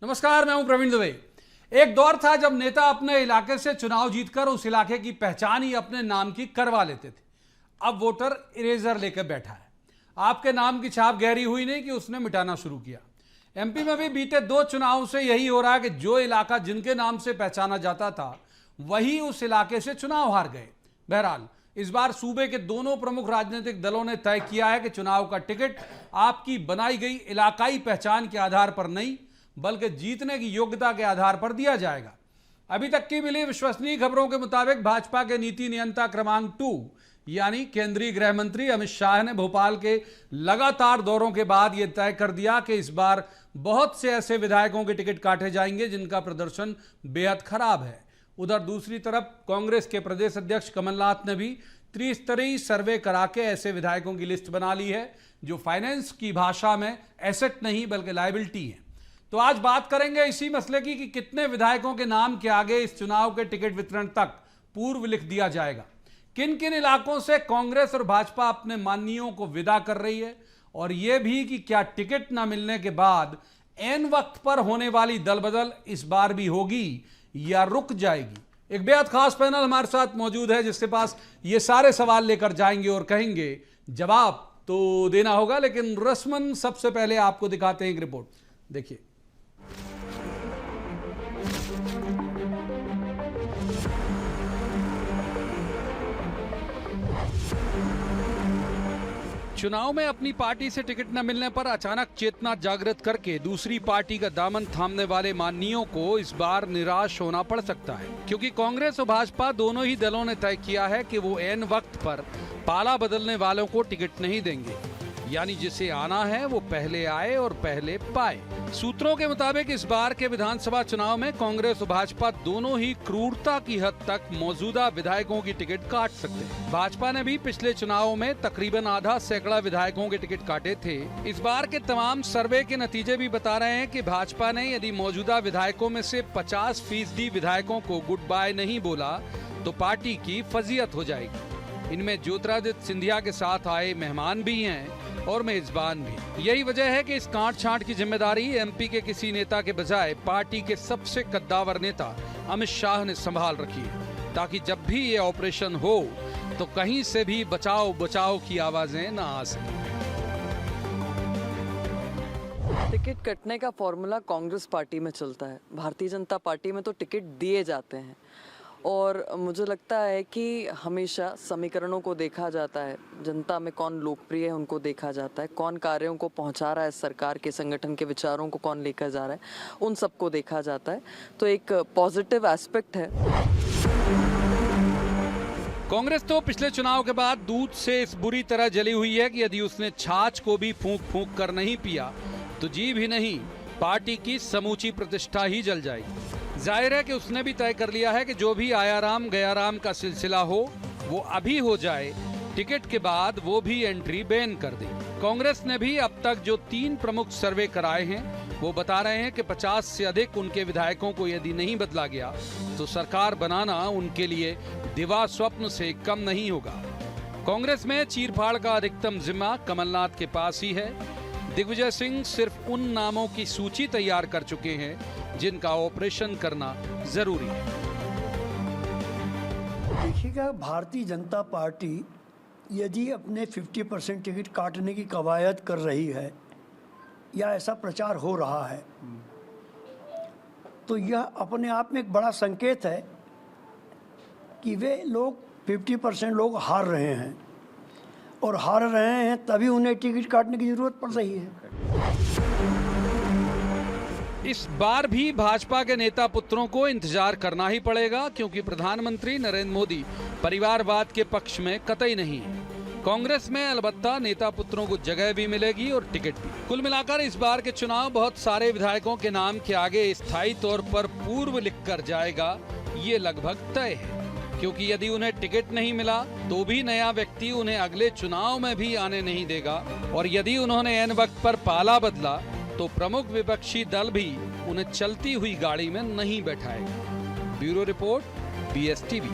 नमस्कार, मैं हूं प्रवीण दुबे। एक दौर था जब नेता अपने इलाके से चुनाव जीतकर उस इलाके की पहचान ही अपने नाम की करवा लेते थे। अब वोटर इरेजर लेकर बैठा है। आपके नाम की छाप गहरी हुई नहीं कि उसने मिटाना शुरू किया। एमपी में भी बीते 2 चुनावों से यही हो रहा है कि जो इलाका जिनके नाम से पहचाना जाता था वही उस इलाके से चुनाव हार गए। बहरहाल इस बार सूबे के दोनों प्रमुख राजनीतिक दलों ने तय किया है कि चुनाव का टिकट आपकी बनाई गई इलाकाई पहचान के आधार पर नहीं बल्कि जीतने की योग्यता के आधार पर दिया जाएगा। अभी तक की मिली विश्वसनीय खबरों के मुताबिक भाजपा के नीति नियंता क्रमांक 2 यानी केंद्रीय गृह मंत्री अमित शाह ने भोपाल के लगातार दौरों के बाद यह तय कर दिया कि इस बार बहुत से ऐसे विधायकों के टिकट काटे जाएंगे जिनका प्रदर्शन बेहद खराब है। उधर दूसरी तरफ कांग्रेस के प्रदेश अध्यक्ष कमलनाथ ने भी त्रिस्तरीय सर्वे करा के ऐसे विधायकों की लिस्ट बना ली है जो फाइनेंस की भाषा में एसेट नहीं बल्कि लायबिलिटी है। तो आज बात करेंगे इसी मसले की कि कितने विधायकों के नाम के आगे इस चुनाव के टिकट वितरण तक पूर्व लिख दिया जाएगा, किन किन इलाकों से कांग्रेस और भाजपा अपने माननीयों को विदा कर रही है, और यह भी कि क्या टिकट न मिलने के बाद ऐन वक्त पर होने वाली दल बदल इस बार भी होगी या रुक जाएगी। एक बेहद खास पैनल हमारे साथ मौजूद है जिसके पास ये सारे सवाल लेकर जाएंगे और कहेंगे जवाब तो देना होगा, लेकिन रस्मन सबसे पहले आपको दिखाते हैं एक रिपोर्ट। देखिए, चुनाव में अपनी पार्टी से टिकट न मिलने पर अचानक चेतना जागृत करके दूसरी पार्टी का दामन थामने वाले माननीयों को इस बार निराश होना पड़ सकता है, क्योंकि कांग्रेस और भाजपा दोनों ही दलों ने तय किया है कि वो ऐन वक्त पर पाला बदलने वालों को टिकट नहीं देंगे, यानी जिसे आना है वो पहले आए और पहले पाए। सूत्रों के मुताबिक इस बार के विधानसभा चुनाव में कांग्रेस और भाजपा दोनों ही क्रूरता की हद तक मौजूदा विधायकों की टिकट काट सकते हैं। भाजपा ने भी पिछले चुनावों में तकरीबन आधा सैकड़ा विधायकों के टिकट काटे थे। इस बार के तमाम सर्वे के नतीजे भी बता रहे हैं कि भाजपा ने यदि मौजूदा विधायकों में से 50% विधायकों को गुड बाय नहीं बोला तो पार्टी की फजीयत हो जाएगी। इनमें ज्योतिरादित्य सिंधिया के साथ आए मेहमान भी हैं और मेजबान भी। यही वजह है कि इस काट छांट की जिम्मेदारी एमपी के किसी नेता के बजाय पार्टी के सबसे कद्दावर नेता अमित शाह ने संभाल रखी है, ताकि जब भी ये ऑपरेशन हो तो कहीं से भी बचाओ बचाओ की आवाजें न आ सकें। टिकट कटने का फॉर्मूला कांग्रेस पार्टी में चलता है, भारतीय जनता पार्टी में तो टिकट दिए जाते हैं। और मुझे लगता है कि हमेशा समीकरणों को देखा जाता है, जनता में कौन लोकप्रिय है उनको देखा जाता है, कौन कार्यों को पहुंचा रहा है, सरकार के संगठन के विचारों को कौन लेकर जा रहा है, उन सबको देखा जाता है। तो एक पॉजिटिव एस्पेक्ट है। कांग्रेस तो पिछले चुनाव के बाद दूध से इस बुरी तरह जली हुई है कि यदि उसने छाछ को भी फूंक फूंक कर नहीं पिया तो जीभ ही नहीं पार्टी की समूची प्रतिष्ठा ही जल जाएगी। जाहिर है कि उसने भी तय कर लिया है कि जो भी आयाराम गयाराम का सिलसिला हो वो अभी हो जाए, टिकट के बाद वो भी एंट्री बैन कर दे। कांग्रेस ने भी अब तक जो 3 प्रमुख सर्वे कराए हैं वो बता रहे हैं कि 50 से अधिक उनके विधायकों को यदि नहीं बदला गया तो सरकार बनाना उनके लिए दिवा स्वप्न से कम नहीं होगा। कांग्रेस में चीरफाड़ का अधिकतम जिम्मा कमलनाथ के पास ही है। दिग्विजय सिंह सिर्फ उन नामों की सूची तैयार कर चुके हैं जिनका ऑपरेशन करना जरूरी है। देखिएगा, भारतीय जनता पार्टी यदि अपने 50% टिकट काटने की कवायद कर रही है या ऐसा प्रचार हो रहा है तो यह अपने आप में एक बड़ा संकेत है कि वे लोग 50% लोग हार रहे हैं, और हार रहे हैं तभी उन्हें टिकट काटने की जरूरत पड़ रही है। इस बार भी भाजपा के नेता पुत्रों को इंतजार करना ही पड़ेगा, क्योंकि प्रधानमंत्री नरेंद्र मोदी परिवारवाद के पक्ष में कतई नहीं है। कांग्रेस में अलबत्ता नेता पुत्रों को जगह भी मिलेगी और टिकट भी। कुल मिलाकर इस बार के चुनाव बहुत सारे विधायकों के नाम के आगे स्थायी तौर पर पूर्व लिखकर जाएगा, ये लगभग तय है, क्योंकि यदि उन्हें टिकट नहीं मिला तो भी नया व्यक्ति उन्हें अगले चुनाव में भी आने नहीं देगा, और यदि उन्होंने ऐन वक्त पर पाला बदला तो प्रमुख विपक्षी दल भी उन्हें चलती हुई गाड़ी में नहीं बैठाएगा। Bureau report, BSTV।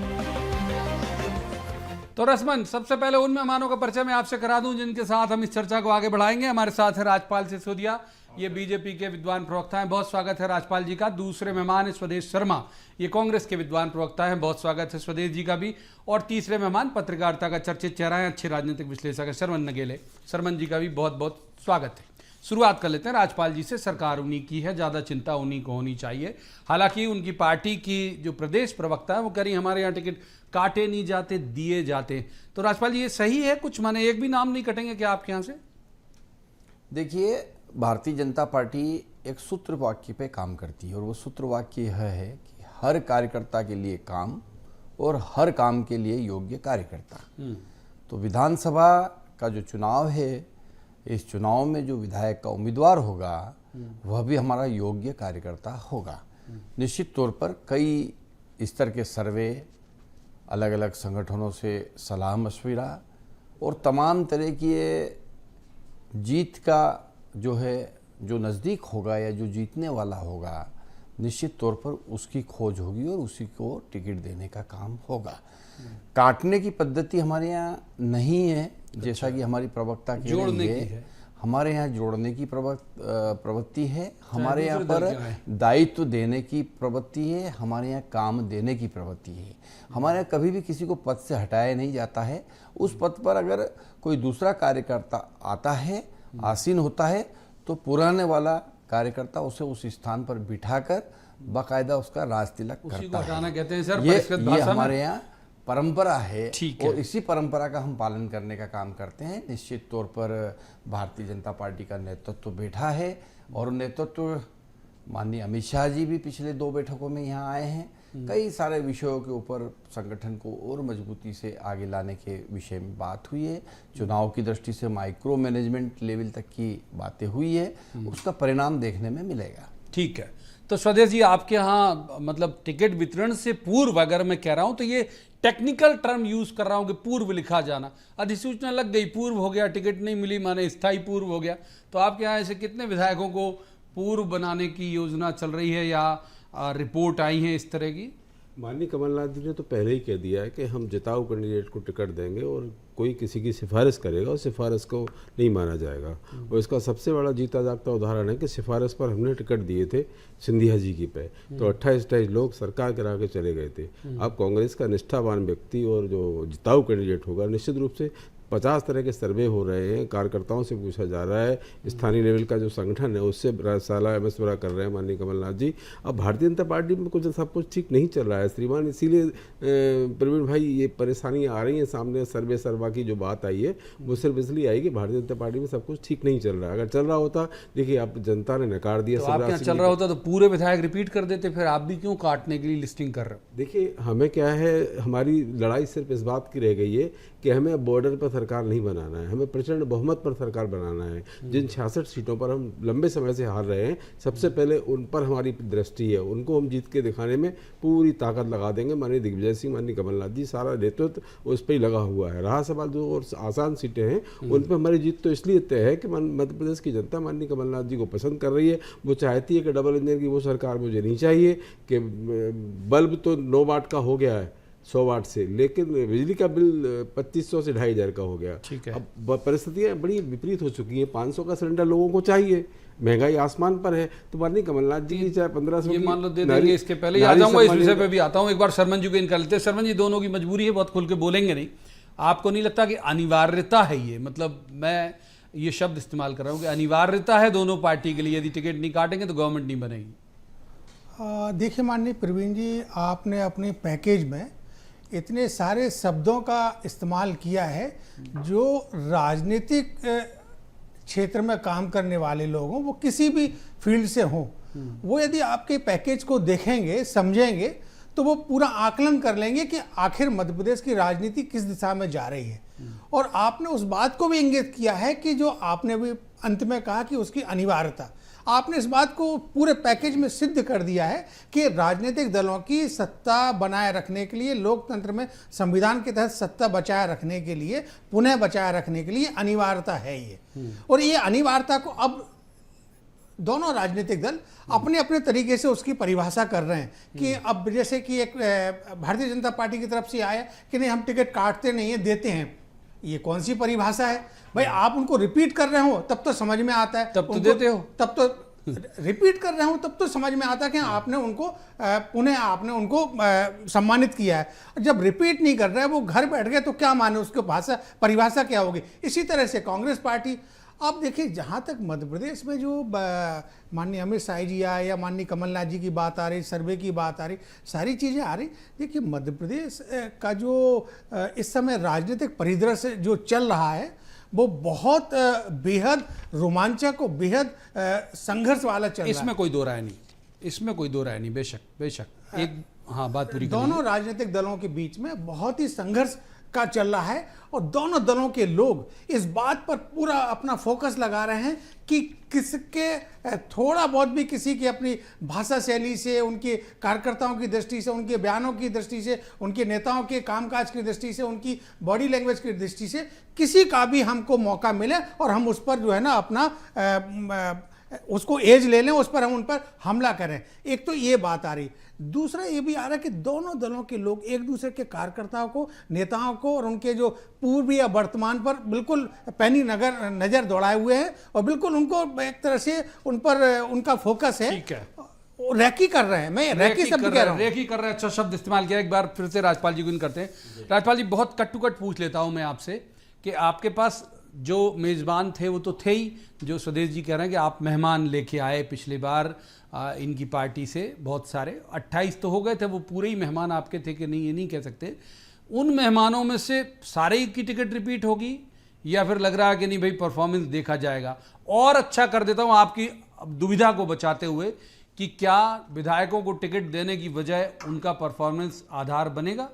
तो रसमन, सबसे पहले उन मेहमानों का परिचय मैं आपसे करा दूं जिनके साथ हम इस चर्चा को आगे बढ़ाएंगे। हमारे साथ है राजपाल सिसोदिया, ये बीजेपी के विद्वान प्रवक्ता हैं, बहुत स्वागत है राजपाल जी का। दूसरे मेहमान है स्वदेश शर्मा, ये कांग्रेस के विद्वान प्रवक्ता हैं, बहुत स्वागत है स्वदेश जी का भी। और तीसरे मेहमान पत्रकारिता का चर्चित चेहरा है, अच्छे राजनीतिक विश्लेषक है, शरमन नगेले, शरमन जी का भी बहुत बहुत स्वागत है। शुरुआत कर लेते हैं राजपाल जी से। सरकार उन्हीं की है, ज़्यादा चिंता उन्हीं को होनी चाहिए। हालांकि उनकी पार्टी की जो प्रदेश प्रवक्ता है वो कह रही हमारे यहाँ टिकट काटे नहीं जाते, दिए जाते। तो राजपाल जी, ये सही है? कुछ माने एक भी नाम नहीं कटेंगे क्या आपके यहाँ से? देखिए, भारतीय जनता पार्टी एक सूत्र वाक्य पे काम करती है और वो सूत्र वाक्य यह है कि हर कार्यकर्ता के लिए काम और हर काम के लिए योग्य कार्यकर्ता। तो विधानसभा का जो चुनाव है, इस चुनाव में जो विधायक का उम्मीदवार होगा वह भी हमारा योग्य कार्यकर्ता होगा। निश्चित तौर पर कई स्तर के सर्वे, अलग अलग संगठनों से सलाह मशविरा और तमाम तरह की जीत का जो है, जो नज़दीक होगा या जो जीतने वाला होगा, निश्चित तौर पर उसकी खोज होगी और उसी को टिकट देने का काम होगा। काटने की पद्धति हमारे यहाँ नहीं है, जैसा कि हमारी प्रवक्ता के जोड़ने लिए की है। हमारे यहाँ जोड़ने की प्रवृत्ति है, हमारे यहाँ पर दायित्व देने की प्रवृत्ति है, हमारे यहाँ काम देने की प्रवृत्ति है। हमारे यहाँ कभी भी किसी को पद से हटाया नहीं जाता है। उस पद पर अगर कोई दूसरा कार्यकर्ता आता है, आसीन होता है, तो पुराने वाला कार्यकर्ता उसे उस स्थान पर बिठाकर बाकायदा उसका राज तिलक करता है। हटाना कहते हैं सर, ये हमारे यहाँ परंपरा है ठीक और इसी परंपरा का हम पालन करने का काम करते हैं। निश्चित तौर पर भारतीय जनता पार्टी का नेतृत्व बैठा है और नेतृत्व माननीय अमित शाह जी भी पिछले 2 बैठकों में यहाँ आए हैं। कई सारे विषयों के ऊपर संगठन को और मजबूती से आगे लाने के विषय में बात हुई है। चुनाव की दृष्टि से माइक्रो मैनेजमेंट लेवल तक की बातें हुई है, उसका परिणाम देखने में मिलेगा। ठीक है। तो स्वदेश जी, आपके यहाँ मतलब टिकट वितरण से पूर्व अगर मैं कह रहा हूँ तो ये टेक्निकल टर्म यूज कर रहा हूँ कि पूर्व लिखा जाना, अधिसूचना लग गई, पूर्व हो गया, टिकट नहीं मिली, माने स्थायी पूर्व हो गया। तो आपके यहाँ ऐसे कितने विधायकों को पूर्व बनाने की योजना चल रही है या रिपोर्ट आई है इस तरह की? माननीय कमलनाथ जी ने तो पहले ही कह दिया है कि हम जिताऊ कैंडिडेट को टिकट देंगे और कोई किसी की सिफारिश करेगा और सिफारिश को नहीं माना जाएगा। और इसका सबसे बड़ा जीता जागता उदाहरण है कि सिफारिश पर हमने टिकट दिए थे सिंधिया जी की पे, तो 28-28 लोग सरकार गिरा के चले गए थे। अब कांग्रेस का निष्ठावान व्यक्ति और जो जिताऊ कैंडिडेट होगा, निश्चित रूप से 50 तरह के सर्वे हो रहे हैं, कार्यकर्ताओं से पूछा जा रहा है, स्थानीय लेवल का जो संगठन है उससे सलाह मशवरा कर रहे हैं माननीय कमलनाथ जी। अब भारतीय जनता पार्टी में कुछ सब कुछ ठीक नहीं चल रहा है श्रीमान, इसीलिए प्रवीण भाई ये परेशानियां आ रही हैं सामने। सर्वा की जो बात आई है वो सिर्फ इसलिए आई कि भारतीय जनता पार्टी में सब कुछ ठीक नहीं चल रहा है। अगर चल रहा होता, देखिए अब जनता ने नकार दिया। तो आप यहाँ चल रहा होता तो पूरे विधायक रिपीट कर देते, फिर आप भी क्यों काटने के लिए लिस्टिंग कर रहे हो? देखिए, हमें क्या है, हमारी लड़ाई सिर्फ इस बात की रह गई है कि हमें बॉर्डर पर सरकार नहीं बनाना है, हमें प्रचंड बहुमत पर सरकार बनाना है। जिन 66 सीटों पर हम लंबे समय से हार रहे हैं, सबसे पहले उन पर हमारी दृष्टि है, उनको हम जीत के दिखाने में पूरी ताकत लगा देंगे। माननीय दिग्विजय सिंह, माननीय कमलनाथ जी, सारा नेतृत्व उस पर ही लगा हुआ है। रहा सवाल जो और आसान सीटें हैं, उन पर हमारी जीत तो इसलिए तय है कि मध्य प्रदेश की जनता माननीय कमलनाथ जी को पसंद कर रही है। वो चाहती है कि डबल इंजन की वो सरकार मुझे नहीं चाहिए कि बल्ब तो 9 वाट का हो गया है 100 वाट से, लेकिन बिजली का बिल 2500 से 2500 का हो गया। ठीक है। अब परिस्थितियां बड़ी विपरीत हो चुकी हैं। 500 का सिलेंडर लोगों को चाहिए, महंगाई आसमान पर है। तो माननीय कमलनाथ जी की चाहे 1500 ये मान लो दे देंगे। इसके पहले आ जाऊंगा, इस विषय पे भी आता हूँ। एक बार शर्मन जी को इनका लेते हैं। शर्मन जी, दोनों की मजबूरी है, बहुत खुल के बोलेंगे नहीं। आपको नहीं लगता कि अनिवार्यता है ये, मतलब मैं ये शब्द इस्तेमाल कर रहा हूँ कि अनिवार्यता है दोनों पार्टी के लिए, यदि टिकट नहीं काटेंगे तो गवर्नमेंट नहीं बनेगी? देखिए माननीय प्रवीण जी, आपने अपने पैकेज में इतने सारे शब्दों का इस्तेमाल किया है जो राजनीतिक क्षेत्र में काम करने वाले लोग हों, वो किसी भी फील्ड से हों, वो यदि आपके पैकेज को देखेंगे, समझेंगे, तो वो पूरा आकलन कर लेंगे कि आखिर मध्य प्रदेश की राजनीति किस दिशा में जा रही है। और आपने उस बात को भी इंगित किया है कि जो आपने भी अंत में कहा कि उसकी अनिवार्यता, आपने इस बात को पूरे पैकेज में सिद्ध कर दिया है कि राजनीतिक दलों की सत्ता बनाए रखने के लिए, लोकतंत्र में संविधान के तहत सत्ता बचाए रखने के लिए, पुनः बचाए रखने के लिए अनिवार्यता है ये। और ये अनिवार्यता को अब दोनों राजनीतिक दल अपने अपने तरीके से उसकी परिभाषा कर रहे हैं कि अब जैसे कि एक भारतीय जनता पार्टी की तरफ से आया कि नहीं हम टिकट काटते नहीं है, देते हैं। ये कौन सी परिभाषा है भाई? आप उनको रिपीट कर रहे हो तब तो समझ में आता है, तब तो उनको देते हो। तब तो रिपीट कर रहे हो तब तो समझ में आता है कि आपने उनको पुनः आपने उनको सम्मानित किया है। जब रिपीट नहीं कर रहे वो घर बैठ गए तो क्या माने, उसकी भाषा परिभाषा क्या होगी? इसी तरह से कांग्रेस पार्टी, आप देखिए जहाँ तक मध्य प्रदेश में जो माननीय अमित शाह जी आए या माननीय कमलनाथ जी की बात आ रही, सर्वे की बात आ रही, सारी चीज़ें आ रही। देखिए मध्य प्रदेश का जो इस समय राजनीतिक परिदृश्य जो चल रहा है वो बहुत बेहद रोमांचक और बेहद संघर्ष वाला चल रहा है। इसमें कोई दो राय नहीं, इसमें कोई दो राय नहीं, बेशक एक, हाँ बात पूरी करिए। दोनों राजनीतिक दलों के बीच में बहुत ही संघर्ष का चल रहा है और दोनों दलों के लोग इस बात पर पूरा अपना फोकस लगा रहे हैं कि किसके थोड़ा बहुत भी किसी की अपनी भाषा शैली से, उनके कार्यकर्ताओं की दृष्टि से, उनके बयानों की दृष्टि से, उनके नेताओं के कामकाज की दृष्टि से, उनकी बॉडी लैंग्वेज की दृष्टि से किसी का भी हमको मौका मिले और हम उस पर जो है ना अपना उसको एज ले लें, उस पर हम उन पर हमला करें। एक तो ये बात आ रही, दूसरा ये भी आ रहा है कि दोनों दलों के लोग एक दूसरे के कार्यकर्ताओं को, नेताओं को और उनके जो पूर्व या वर्तमान पर बिल्कुल पैनी नजर दौड़ाए हुए हैं और बिल्कुल उनको एक तरह से उन पर उनका फोकस है। ठीक है, रैकी कर रहे हैं, मैं रैकी शब्द कह रहा हूँ। रेकी कर रहे हैं, अच्छा शब्द इस्तेमाल किया। एक बार फिर से राजपाल जी को इन करते हैं। राजपाल जी, बहुत कट टू कट पूछ लेता हूं मैं आपसे कि आपके पास जो मेज़बान थे वो तो थे ही, जो स्वदेश जी कह रहे हैं कि आप मेहमान लेके आए पिछली बार इनकी पार्टी से बहुत सारे, 28 तो हो गए थे, वो पूरे ही मेहमान आपके थे कि नहीं, ये नहीं कह सकते। उन मेहमानों में से सारे की टिकट रिपीट होगी या फिर लग रहा है कि नहीं भाई परफॉर्मेंस देखा जाएगा? और अच्छा कर देता हूँ आपकी दुविधा को बचाते हुए कि क्या विधायकों को टिकट देने की वजह उनका परफॉर्मेंस आधार बनेगा?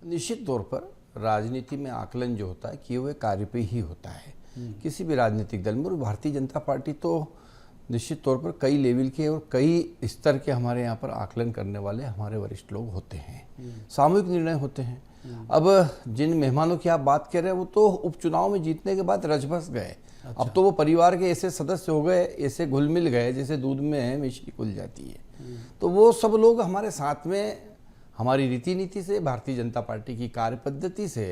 निश्चित तौर पर राजनीति में आकलन जो होता है किए हुए कार्य पे ही होता है, किसी भी राजनीतिक दल में। और भारतीय जनता पार्टी तो निश्चित तौर पर कई लेवल के और कई स्तर के हमारे यहाँ पर आकलन करने वाले हमारे वरिष्ठ लोग होते हैं, सामूहिक निर्णय होते हैं। अब जिन मेहमानों की आप बात कर रहे हैं वो तो उपचुनाव में जीतने के बाद रच-बस गए। अच्छा। अब तो वो परिवार के ऐसे सदस्य हो गए, ऐसे घुल मिल गए जैसे दूध में मिश्री घुल जाती है। तो वो सब लोग हमारे साथ में, हमारी रीति नीति से, भारतीय जनता पार्टी की कार्य पद्धति से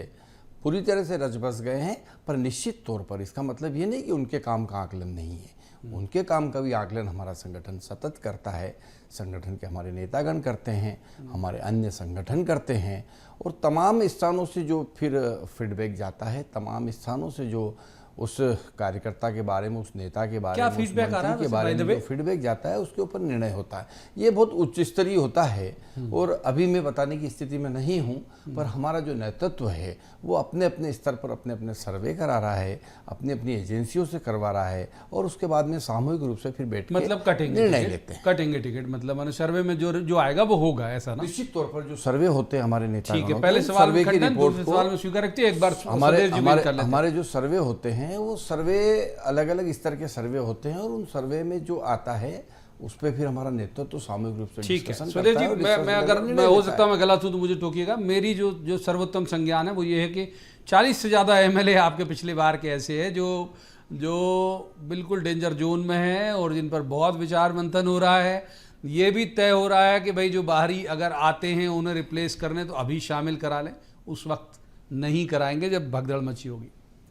पूरी तरह से रच बस गए हैं। पर निश्चित तौर पर इसका मतलब ये नहीं कि उनके काम का आकलन नहीं है, उनके काम का भी आकलन हमारा संगठन सतत करता है। संगठन के हमारे नेतागण करते हैं, हमारे अन्य संगठन करते हैं, और तमाम स्थानों से जो फिर फीडबैक जाता है, तमाम स्थानों से जो उस कार्यकर्ता के बारे में, उस नेता के बारे में, उस मंत्री के बारे में जो फीडबैक जाता है उसके ऊपर निर्णय होता है। ये बहुत उच्च स्तरीय होता है और अभी मैं बताने की स्थिति में नहीं हूँ, पर हमारा जो नेतृत्व है वो अपने अपने स्तर पर अपने अपने सर्वे करा रहा है, अपनी अपनी एजेंसियों से करवा रहा है और उसके बाद में सामूहिक रूप से फिर बैठ मतलब निर्णय लेते हैं। कटेंगे टिकट, मतलब सर्वे में जो आएगा वो होगा, ऐसा ना? निश्चित तौर पर जो सर्वे होते हैं हमारे नेता, ठीक है, पहले सवाल में खंडन, दूसरे सवाल में स्वीकार रखते हैं। एक बार हमारे जो सर्वे होते हैं वो सर्वे अलग अलग स्तर के सर्वे होते हैं और उन सर्वे में जो आता है उस पर फिर हमारा नेतृत्व तो सामूहिक रूप से ठीक है। स्वदेश जी, मैं अगर मैं हो सकता हूँ मैं गलत हूँ तो मुझे टोकिएगा। मेरी जो सर्वोत्तम संज्ञान है वो ये है कि 40 से ज़्यादा एमएलए आपके पिछले बार के ऐसे हैं जो बिल्कुल डेंजर जोन में हैं और जिन पर बहुत विचार मंथन हो रहा है। ये भी तय हो रहा है कि भाई जो बाहरी अगर आते हैं उन्हें रिप्लेस करने तो अभी शामिल करा लें, उस वक्त नहीं कराएंगे जब भगदड़ मची होगी।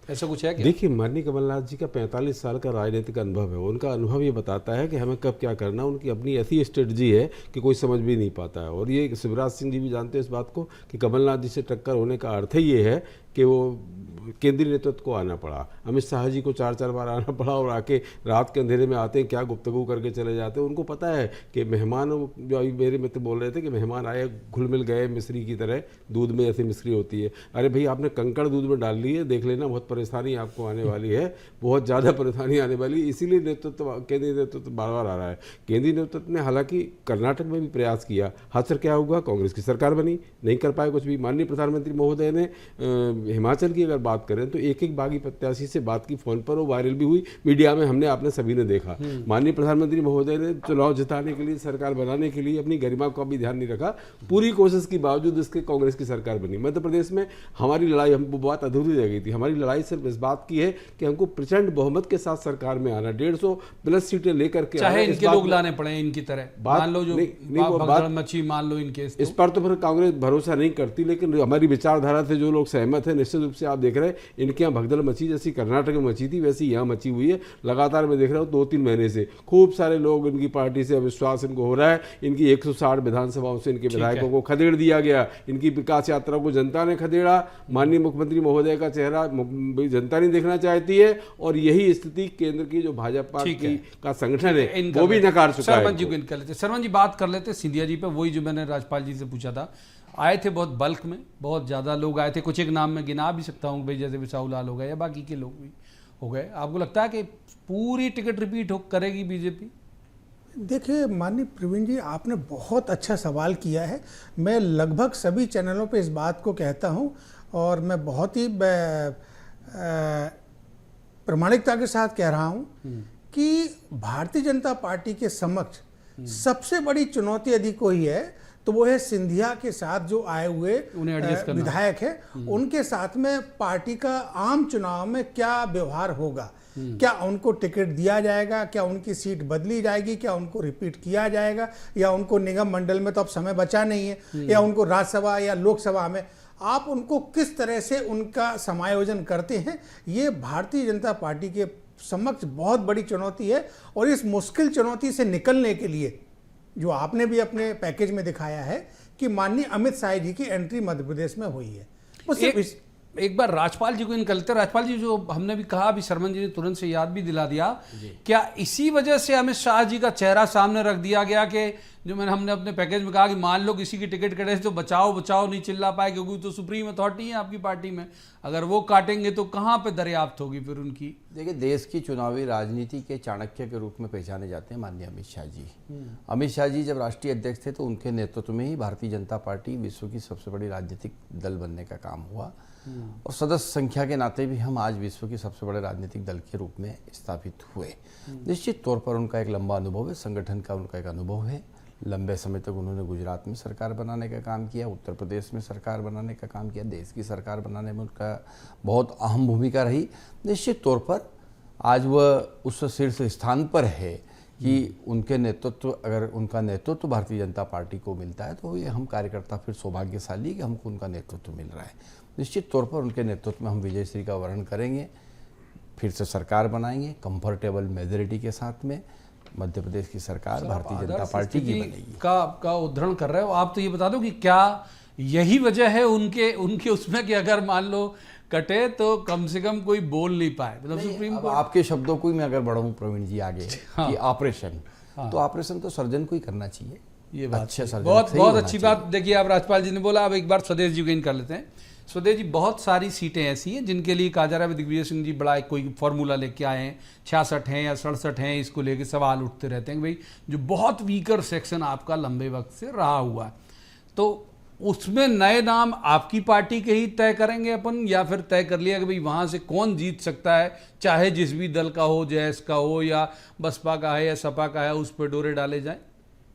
ऐसा कुछ है क्या? देखिए, माननीय कमलनाथ जी का 45 साल का राजनीतिक अनुभव है। उनका अनुभव ये बताता है कि हमें कब क्या करना। उनकी अपनी ऐसी स्ट्रेटजी है कि कोई समझ भी नहीं पाता है। और ये शिवराज सिंह जी भी जानते हैं इस बात को कि कमलनाथ जी से टक्कर होने का अर्थ ही ये है कि वो केंद्रीय नेतृत्व को आना पड़ा। अमित शाह जी को 4-4 बार आना पड़ा और आके रात के अंधेरे में आते हैं, क्या गुफ्तगू करके चले जाते हैं। उनको पता है कि मेहमान, जो अभी मेरे मित्र बोल रहे थे कि मेहमान आए घुल मिल गए मिश्री की तरह, दूध में ऐसी मिश्री होती है। अरे भाई, आपने कंकड़ दूध में डाल ली है, देख लेना बहुत परेशानी आपको आने वाली है, बहुत ज़्यादा परेशानी आने वाली है। इसीलिए नेतृत्व, केंद्रीय नेतृत्व बार बार आ रहा है। केंद्रीय नेतृत्व ने हालांकि कर्नाटक में भी प्रयास किया, हाथ क्या हुआ, कांग्रेस की सरकार बनी, नहीं कर पाए कुछ भी। माननीय प्रधानमंत्री महोदय ने हिमाचल की अगर बात बात करें तो एक एक बागी प्रत्याशी से बात की फोन पर, वो वायरल भी हुई, मीडिया में हमने आपने सभी ने देखा। माननीय प्रधानमंत्री महोदय ने चुनाव जिताने के लिए, सरकार बनाने के लिए अपनी गरिमा को भी ध्यान नहीं रखा। पूरी कोशिश के बावजूद इसके कांग्रेस की सरकार बनी। मध्य प्रदेश में हमारी लड़ाई, हमको बात अधूरी रह गई थी। हमारी लड़ाई सिर्फ इस बात की है कि हमको प्रचंड बहुमत के साथ सरकार में आना, 150 प्लस सीटें लेकर के, चाहे इनके लोग लाने पड़े इनकी तरह, बात मान लो जो भगदड़ मची, मान लो इनके इस पर तो फिर कांग्रेस भरोसा नहीं करती, लेकिन हमारी विचारधारा से जो लोग सहमत हैं, निश्चित रूप से आप देख रहे हैं इनके यहाँ भगदड़ मची, जैसी कर्नाटक में मची थी वैसी यहाँ मची हुई है। लगातार मैं देख रहा हूँ 2-3 महीने से खूब सारे लोग इनकी पार्टी से अविश्वास इनको हो रहा है। इनकी 160 विधानसभाओं से इनके विधायकों को खदेड़ दिया गया, इनकी विकास यात्रा को जनता ने खदेड़ा। माननीय मुख्यमंत्री महोदय का चेहरा जनता नहीं देखना चाहती है, और यही स्थिति केंद्र की जो भाजपा की का संगठन है वो भी नकार चुका है। सरवण जी को इनका लेते, सरवण जी बात कर लेते सिंधिया जी पे, वही जो मैंने राजपाल जी से पूछा था। आए थे बहुत बल्क में, बहुत ज़्यादा लोग आए थे, कुछ एक नाम में गिना भी सकता हूँ भाई, जैसे बिसाऊ लाल हो गए या बाकी के लोग भी हो गए। आपको लगता है कि पूरी टिकट रिपीट करेगी बीजेपी? देखिए माननीय प्रवीण जी, आपने बहुत अच्छा सवाल किया है। मैं लगभग सभी चैनलों पे इस बात को कहता हूँ, और मैं बहुत ही प्रामाणिकता के साथ कह रहा हूँ कि भारतीय जनता पार्टी के समक्ष सबसे बड़ी चुनौती यदि कोई है तो वो है सिंधिया के साथ जो आए हुए विधायक है, उनके साथ में पार्टी का आम चुनाव में क्या व्यवहार होगा। क्या उनको टिकट दिया जाएगा, क्या उनकी सीट बदली जाएगी, क्या उनको रिपीट किया जाएगा, या उनको निगम मंडल में तो अब समय बचा नहीं है, या उनको राज्यसभा या लोकसभा में आप उनको किस तरह से उनका समायोजन करते हैं। ये भारतीय जनता पार्टी के समक्ष बहुत बड़ी चुनौती है, और इस मुश्किल चुनौती से निकलने के लिए जो आपने भी अपने पैकेज में दिखाया है कि माननीय अमित शाह जी की एंट्री मध्य प्रदेश में हुई है। एक बार राजपाल जी को निकलते, राजपाल जी जो हमने भी कहा, अभी शर्मन जी ने तुरंत से याद भी दिला दिया, क्या इसी वजह से अमित शाह जी का चेहरा सामने रख दिया गया कि जो हमने अपने पैकेज में कहा कि मान लो किसी की टिकट कटे तो बचाओ बचाओ नहीं चिल्ला पाए, क्योंकि तो सुप्रीम अथॉरिटी है आपकी पार्टी में, अगर वो काटेंगे तो कहाँ पे दरियाफ्त होगी फिर उनकी? देखिए, देश की चुनावी राजनीति के चाणक्य के रूप में पहचाने जाते हैं माननीय अमित शाह जी। अमित शाह जी जब राष्ट्रीय अध्यक्ष थे तो उनके नेतृत्व में ही भारतीय जनता पार्टी विश्व की सबसे बड़ी राजनीतिक दल बनने का काम हुआ, और सदस्य संख्या के नाते भी हम आज विश्व के सबसे बड़े राजनीतिक दल के रूप में स्थापित हुए। निश्चित तौर पर उनका एक लंबा अनुभव है, संगठन का उनका एक अनुभव है। लंबे समय तक उन्होंने गुजरात में सरकार बनाने का काम किया, उत्तर प्रदेश में सरकार बनाने का काम किया, देश की सरकार बनाने में उनका बहुत अहम भूमिका रही। निश्चित तौर पर आज वह उस शीर्ष स्थान पर है कि उनके नेतृत्व, अगर उनका नेतृत्व भारतीय जनता पार्टी को मिलता है तो ये हम कार्यकर्ता फिर सौभाग्यशाली कि हमको उनका नेतृत्व मिल रहा है। निश्चित तौर पर उनके नेतृत्व में हम विजयश्री का वर्ण करेंगे, फिर से सरकार बनाएंगे कंफर्टेबल मेजोरिटी के साथ में। मध्य प्रदेश की सरकार भारतीय जनता पार्टी की बनेगी। का उद्धरण कर रहे हो आप, तो ये बता दो कि क्या यही वजह है उनके उसमें कि अगर मान लो कटे तो कम से कम कोई बोल नहीं पाए, मतलब सुप्रीम कोर्ट। आपके शब्दों को ही मैं अगर बढ़ाऊं प्रवीण जी आगे कि ऑपरेशन, तो ऑपरेशन तो सर्जन को ही करना चाहिए। ये बात अच्छे सर्जन बहुत अच्छी बात। देखिए, आप राजपाल जी ने बोला, अब एक बार स्वदेश जी को इन कर लेते हैं। स्वदेश जी, बहुत सारी सीटें ऐसी हैं जिनके लिए कहा जा रहा है दिग्विजय सिंह जी बड़ा कोई फॉर्मूला लेके आए हैं, 66 हैं या 67 हैं, इसको लेके सवाल उठते रहते हैं भाई जो बहुत वीकर सेक्शन आपका लंबे वक्त से रहा हुआ है, तो उसमें नए नाम आपकी पार्टी के ही तय करेंगे अपन, या फिर तय कर लिया कि भाई वहाँ से कौन जीत सकता है, चाहे जिस भी दल का हो, जैस का हो या बसपा का है या सपा का है, उस पर डोरे डाले जाएं?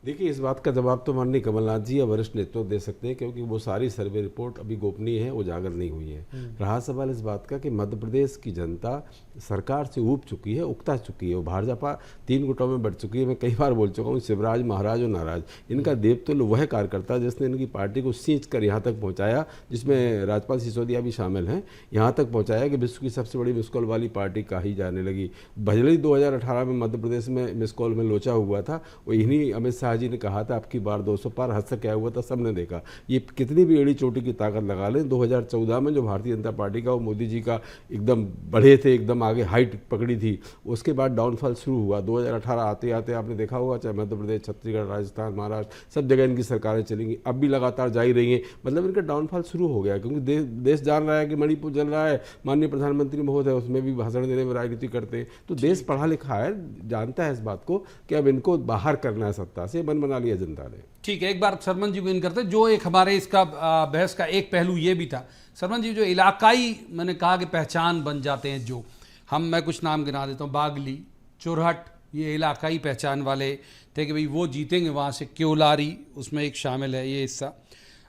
देखिए, इस बात का जवाब तो माननीय कमलनाथ जी या वरिष्ठ नेतृत्व दे सकते हैं, क्योंकि वो सारी सर्वे रिपोर्ट अभी गोपनीय है, उजागर नहीं हुई है। रहा सवाल इस बात का कि मध्य प्रदेश की जनता सरकार से ऊब चुकी है, उकता चुकी है, वो भाजपा 3 गुटों में बढ़ चुकी है। मैं कई बार बोल चुका हूँ, शिवराज महाराज और नाराज, इनका देवतुल्य वह कार्यकर्ता जिसने इनकी पार्टी को सींच कर यहाँ तक पहुँचाया, जिसमें राजपाल सिसोदिया भी शामिल हैं, यहाँ तक पहुँचाया कि विश्व की सबसे बड़ी मिस कॉल वाली पार्टी कही जाने लगी। भले ही 2018 में मध्य प्रदेश में मिस कॉल में लोचा हुआ था, वो इन्हीं अमित शाह जी ने कहा था आपकी बार 200 पार, हद से क्या हुआ था सबने देखा। ये कितनी भी एड़ी चोटी की ताकत लगा लें, 2014 में जो भारतीय जनता पार्टी का वो मोदी जी का एकदम बढ़े थे, एकदम आगे हाइट पकड़ी थी, उसके बाद डाउनफॉल शुरू हुआ। 2018 आते आते आपने देखा होगा, चाहे मध्य प्रदेश, छत्तीसगढ़, राजस्थान, महाराष्ट्र, सब जगह इनकी सरकारें चलेंगी, अब भी लगातार जा ही रही हैं। मतलब इनका डाउनफॉल शुरू हो गया, क्योंकि देश जान रहा है कि मणिपुर जल रहा है, माननीय प्रधानमंत्री महोदय उसमें भी भाषण देने में राजनीति करते हैं। तो देश पढ़ा लिखा है, जानता है इस बात को कि अब इनको बाहर करना है सत्ता से, से मन बना लिया जनता ने। ठीक है, एक बार सरमन जी को इन करते, जो एक हमारे इसका बहस का एक पहलू ये भी था सरमन जी, जो इलाकाई मैंने कहा कि पहचान बन जाते हैं, जो मैं कुछ नाम गिना देता हूँ, बागली, चुरहट, ये इलाकाई पहचान वाले थे कि भाई वो जीतेंगे वहाँ से, क्योलारी उसमें एक शामिल है ये हिस्सा।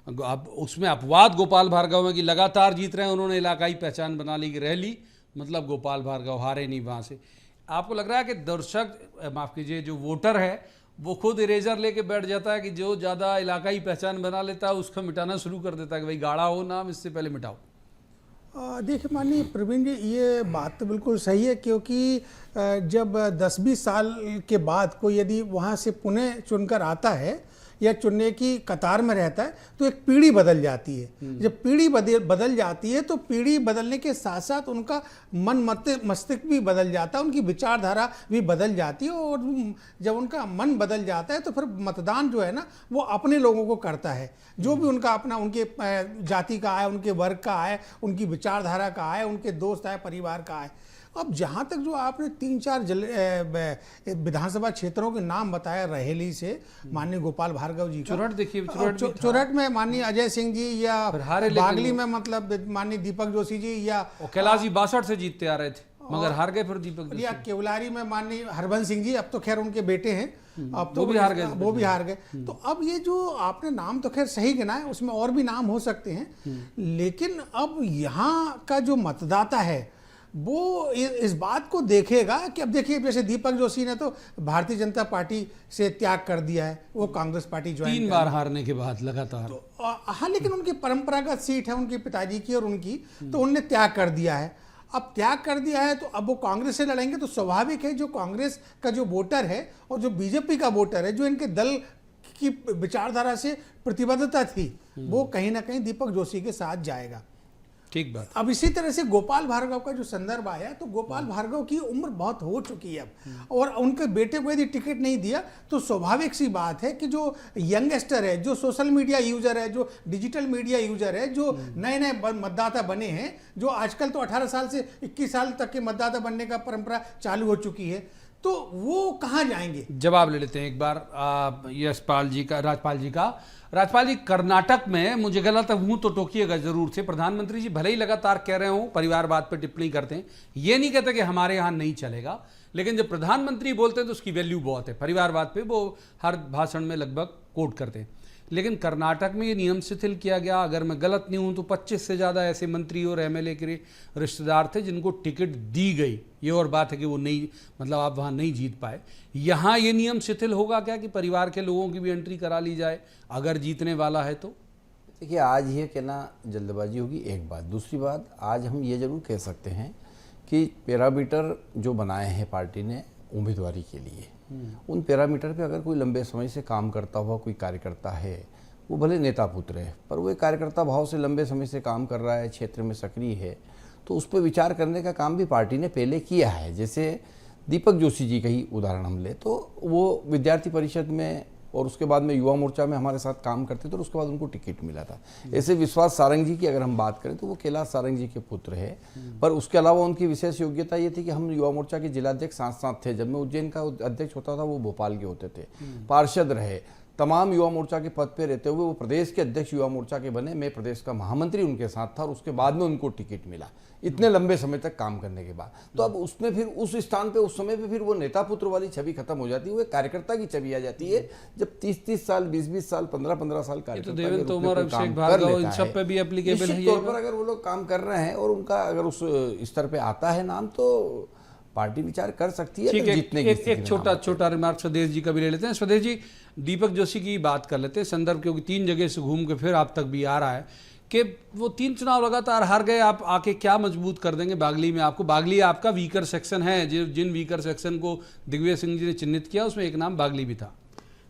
अब उसमें अपवाद गोपाल भार्गव में कि लगातार जीत रहे हैं, उन्होंने इलाकाई पहचान बना ली कि रह ली, मतलब गोपाल भार्गव हारे नहीं वहाँ से। आपको लग रहा है कि दर्शक, माफ़ कीजिए, जो वोटर है वो खुद इरेजर लेके बैठ जाता है कि जो ज़्यादा इलाकाई पहचान बना लेता है उसको मिटाना शुरू कर देता है कि भाई गाढ़ा हो नाम, इससे पहले मिटाओ? देखिए माननीय प्रवीण जी, ये बात तो बिल्कुल सही है, क्योंकि जब 10-20 साल के बाद कोई यदि वहाँ से पुनः चुनकर आता है या चुनने की कतार में रहता है तो एक पीढ़ी बदल जाती है। जब पीढ़ी बदल जाती है तो पीढ़ी बदलने के साथ साथ उनका मन मस्तिष्क भी बदल जाता है, उनकी विचारधारा भी बदल जाती है, और जब उनका मन बदल जाता है तो फिर मतदान जो है ना वो अपने लोगों को करता है, जो भी उनका अपना, उनके जाति का है, उनके वर्ग का है, उनकी विचारधारा का है, उनके दोस्त है, परिवार का है। अब जहाँ तक जो आपने 3-4 विधानसभा क्षेत्रों के नाम बताया, रहेली से माननीय गोपाल भार्गव जी का, चुरहट देखिए, चुरहट में माननीय अजय सिंह जी, या बागली में मतलब माननीय दीपक जोशी जी, या कैलाश जी 62 से जीतते आ रहे थे मगर हार गए फिर दीपक जोशी, या केवलारी में माननीय हरबंस सिंह जी, अब तो खैर उनके बेटे हैं, अब तो वो भी हार गए। तो अब ये जो आपने नाम तो खैर सही गिना है, उसमें और भी नाम हो सकते हैं, लेकिन अब यहाँ का जो मतदाता है वो इस बात को देखेगा कि अब देखिए, जैसे दीपक जोशी ने तो भारतीय जनता पार्टी से त्याग कर दिया है, वो कांग्रेस पार्टी ज्वाइन 3 बार हारने के बाद लगातार। तो हाँ, लेकिन उनकी परंपरागत सीट है उनके पिताजी की और उनकी, तो उनने त्याग कर दिया है। अब त्याग कर दिया है तो अब वो कांग्रेस से लड़ेंगे, तो स्वाभाविक है जो कांग्रेस का जो वोटर है और जो बीजेपी का वोटर है, जो इनके दल की विचारधारा से प्रतिबद्धता थी, वो कहीं ना कहीं दीपक जोशी के साथ जाएगा। ठीक बात। अब इसी तरह से गोपाल भार्गव का जो संदर्भ आया, तो गोपाल भार्गव की उम्र बहुत हो चुकी है अब, और उनके बेटे को यदि टिकट नहीं दिया तो स्वाभाविक सी बात है कि जो यंगस्टर है, जो सोशल मीडिया यूजर है, जो डिजिटल मीडिया यूजर है, जो नए नए मतदाता बने हैं, जो आजकल तो 18 साल से 21 साल तक के मतदाता बनने का परंपरा चालू हो चुकी है, तो वो कहाँ जाएंगे? जवाब ले लेते हैं एक बार राजपाल जी, कर्नाटक में, मुझे गलत हूं तो टोकिएगा जरूर से, प्रधानमंत्री जी भले ही लगातार कह रहे हो परिवारवाद पर टिप्पणी करते हैं, ये नहीं कहते कि हमारे यहाँ नहीं चलेगा, लेकिन जब प्रधानमंत्री बोलते हैं तो उसकी वैल्यू बहुत है, परिवारवाद पे वो हर भाषण में लगभग कोट करते हैं। लेकिन कर्नाटक में ये नियम शिथिल किया गया, अगर मैं गलत नहीं हूं तो 25 से ज़्यादा ऐसे मंत्री और एमएलए के रिश्तेदार थे जिनको टिकट दी गई। ये और बात है कि वो नहीं, मतलब आप वहाँ नहीं जीत पाए। यहाँ ये नियम शिथिल होगा क्या कि परिवार के लोगों की भी एंट्री करा ली जाए अगर जीतने वाला है तो? देखिए, आज ये कहना जल्दबाजी होगी, एक बात। दूसरी बात, आज हम ये जरूर कह सकते हैं कि पैरामीटर जो बनाए हैं पार्टी ने उम्मीदवारी के लिए, उन पैरामीटर पे अगर कोई लंबे समय से काम करता हुआ कोई कार्यकर्ता है, वो भले नेता पुत्र है पर वो एक कार्यकर्ता भाव से लंबे समय से काम कर रहा है, क्षेत्र में सक्रिय है, तो उस पर विचार करने का काम भी पार्टी ने पहले किया है। जैसे दीपक जोशी जी का ही उदाहरण हम ले तो वो विद्यार्थी परिषद में और उसके बाद में युवा मोर्चा में हमारे साथ काम करते थे और उसके बाद उनको टिकट मिला था। ऐसे विश्वास सारंग जी की अगर हम बात करें तो वो कैलाश सारंग जी के पुत्र है, पर उसके अलावा उनकी विशेष योग्यता ये थी कि हम युवा मोर्चा के जिलाध्यक्ष साथ साथ थे। जब मैं उज्जैन का अध्यक्ष होता था वो भोपाल के होते थे, पार्षद रहे, तमाम युवा मोर्चा के पद पे रहते हुए वो प्रदेश के अध्यक्ष युवा मोर्चा के बने, मैं प्रदेश का महामंत्री उनके साथ था और उसके बाद में उनको टिकट मिला, इतने लंबे समय तक काम करने के बाद। तो अब उसमें फिर उस स्थान पे उस समय पे फिर वो नेता पुत्र वाली छवि खत्म हो जाती है, वो कार्यकर्ता की छवि आ जाती है। जब 30-30 साल, 20-20 साल, 15-15 साल सब पे भी एप्लीकेबल है। तौर पर अगर वो लोग काम कर रहे हैं और उनका अगर उस स्तर पे आता है नाम, तो पार्टी विचार कर सकती है। जीतने की एक छोटा रिमार्क स्वदेश जी का भी ले लेते हैं। स्वदेश जी, दीपक जोशी की बात कर लेते हैं संदर्भ, क्योंकि 3 जगह से घूम के फिर आप तक भी आ रहा है कि वो 3 चुनाव लगातार हार गए, आप आके क्या मजबूत कर देंगे बागली में? आपको बागली आपका वीकर सेक्शन है, जिन वीकर सेक्शन को दिग्विजय सिंह जी ने चिन्हित किया उसमें एक नाम बागली भी था।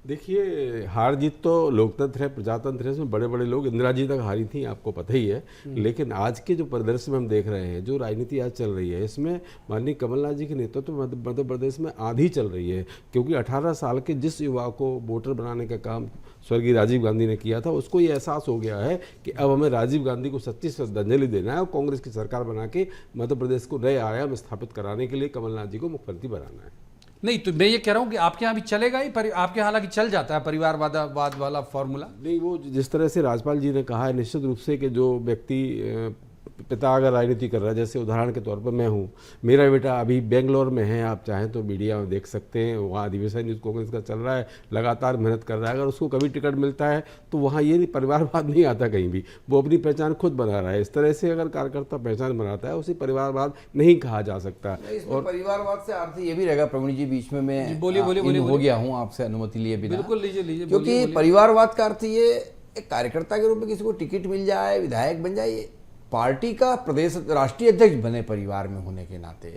देखिए, हार जीत तो लोकतंत्र है, प्रजातंत्र है, इसमें बड़े बड़े लोग, इंदिरा जी तक हारी थी, आपको पता ही है। लेकिन आज के जो परिदृश्य में हम देख रहे हैं, जो राजनीति आज चल रही है, इसमें माननीय कमलनाथ जी के नेतृत्व में मध्य प्रदेश में आंधी चल रही है। क्योंकि 18 साल के जिस युवा को वोटर बनाने का काम स्वर्गीय राजीव गांधी ने किया था, उसको ये एहसास हो गया है कि अब हमें राजीव गांधी को सच्ची श्रद्धांजलि देना है और कांग्रेस की सरकार बना के मध्य प्रदेश को नए आयाम स्थापित कराने के लिए कमलनाथ जी को मुख्यमंत्री बनाना है। नहीं तो मैं ये कह रहा हूँ कि आपके यहाँ भी चलेगा ही, आपके यहाँ हालांकि चल जाता है परिवारवाद वाला फॉर्मूला। नहीं, वो जिस तरह से राज्यपाल जी ने कहा है, निश्चित रूप से कि जो व्यक्ति पिता अगर राजनीति कर रहा है, जैसे उदाहरण के तौर पर मैं हूँ, मेरा बेटा अभी बेंगलोर में है, आप चाहें तो मीडिया में देख सकते हैं, वहाँ अधिवेशन यूथ कांग्रेस का चल रहा है, लगातार मेहनत कर रहा है। अगर उसको कभी टिकट मिलता है तो वहाँ ये परिवारवाद नहीं आता कहीं भी, वो अपनी पहचान खुद बना रहा है। इस तरह से अगर कार्यकर्ता पहचान बनाता है, उसे परिवारवाद नहीं कहा जा सकता। और परिवारवाद से अर्थ ये भी रहेगा, प्रवीण जी बीच में मैं बोलिए हो गया हूँ आपसे अनुमति लिए बिना। बिल्कुल लीजिए, क्योंकि परिवारवाद का अर्थ ये एक कार्यकर्ता के रूप में किसी को टिकट मिल जाए, विधायक बन जाए, पार्टी का प्रदेश राष्ट्रीय अध्यक्ष बने परिवार में होने के नाते,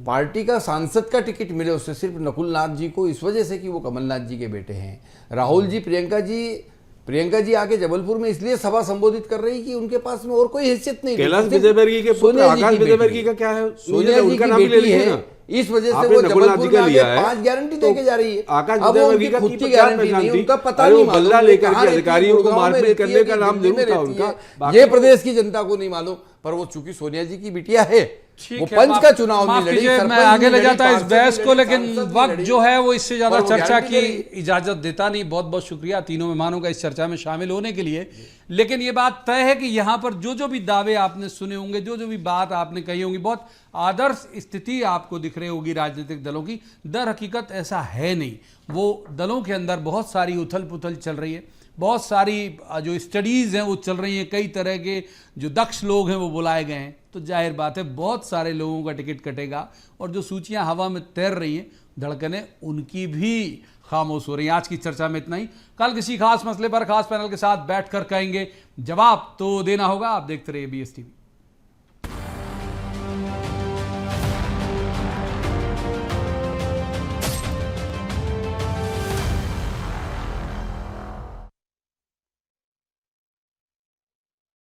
पार्टी का सांसद का टिकट मिले उससे सिर्फ नकुलनाथ जी को, इस वजह से कि वो कमलनाथ जी के बेटे हैं। राहुल जी, प्रियंका जी आके जबलपुर में इसलिए सभा संबोधित कर रही कि उनके पास में और कोई हैसियत नहीं। कैलाश विजयवर्गीय के पुत्र आकाश विजयवर्गीय का क्या है? सोनिया जी की बेटी है, इस वजह से वो जबलपुर में आके 5 गारंटी देके जा रही है। आकाश अब वो उनकी खुद की गारंटी नहीं, उनका पता नहीं मालूम, बल्ला लेकर के कहाँ अधिकारियों को रहती है, मारपीट करने का नाम दिल्ली में जरूर था रहती उनका। है। ये प्रदेश की जनता को नहीं मालूम, पर वो चूंकि सोनिया जी की बिटिया है, वो है, पंच का चुनाव माफ नहीं लड़ी, कीजिए, मैं सरपंच आगे नहीं ले लड़ी, जाता इस पार्षद बहस नहीं को, लड़ी, लेकिन सांसद नहीं वक्त लड़ी। जो है वो इससे ज्यादा पर वो चर्चा गारंटी की दे रही। इजाजत देता नहीं। बहुत बहुत शुक्रिया तीनों मेहमानों का इस चर्चा में शामिल होने के लिए। लेकिन ये बात तय है कि यहाँ पर जो भी दावे आपने सुने होंगे, जो भी बात आपने कही होंगी, बहुत आदर्श स्थिति आपको दिख रही होगी राजनीतिक दलों की। दर हकीकत ऐसा है नहीं। वो दलों के अंदर बहुत सारी उथल पुथल चल रही है, बहुत सारी जो स्टडीज़ हैं वो चल रही हैं, कई तरह के जो दक्ष लोग हैं वो बुलाए गए हैं। तो जाहिर बात है बहुत सारे लोगों का टिकट कटेगा, और जो सूचियां हवा में तैर रही हैं, धड़कनें उनकी भी खामोश हो रही हैं। आज की चर्चा में इतना ही। कल किसी खास मसले पर खास पैनल के साथ बैठकर कहेंगे, जवाब तो देना होगा। आप देखते रहिए BSTV।